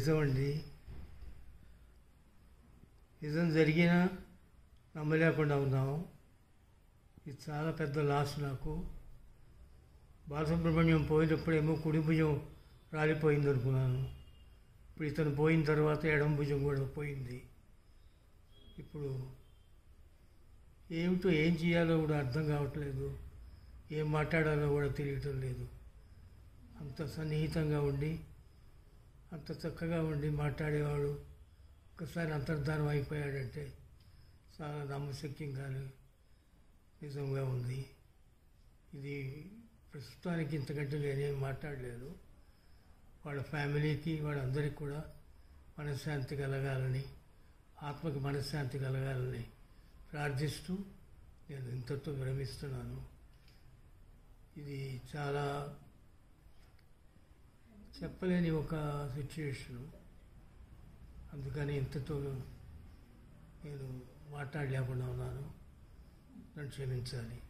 నిజమండి. నిజం జరిగినా నమ్మలేకుండా ఉన్నాము. ఇది చాలా పెద్ద లాస్ నాకు. బాలసుబ్రహ్మణ్యం పోయినప్పుడేమో కుడి భుజం రాలిపోయింది అనుకున్నాను. ఇప్పుడు ఇతను పోయిన తర్వాత ఎడమ భుజం కూడా పోయింది. ఇప్పుడు ఏమిటో ఏం చేయాలో కూడా అర్థం కావట్లేదు. ఏం మాట్లాడాలో కూడా తెలియటం లేదు. అంత సన్నిహితంగా ఉండి అంత చక్కగా ఉండి మాట్లాడేవాడు ఒకసారి అంతర్ధానం అయిపోయాడంటే చాలా నమ్మశక్యంగానే నిజంగా ఉంది. ఇది ప్రస్తుతానికి ఇంతకంటే నేనేం మాట్లాడలేదు. వాళ్ళ ఫ్యామిలీకి వాళ్ళందరికీ కూడా మనశ్శాంతి కలగాలని, ఆత్మకి మనశ్శాంతి కలగాలని ప్రార్థిస్తూ నేను ఇంతతో విరమిస్తున్నాను. ఇది చాలా చెప్పలేని ఒక సిచ్యుయేషను. అందుకని ఇంతతో నేను మాట్లాడలేకుండా ఉన్నాను. నన్ను క్షమించాలి.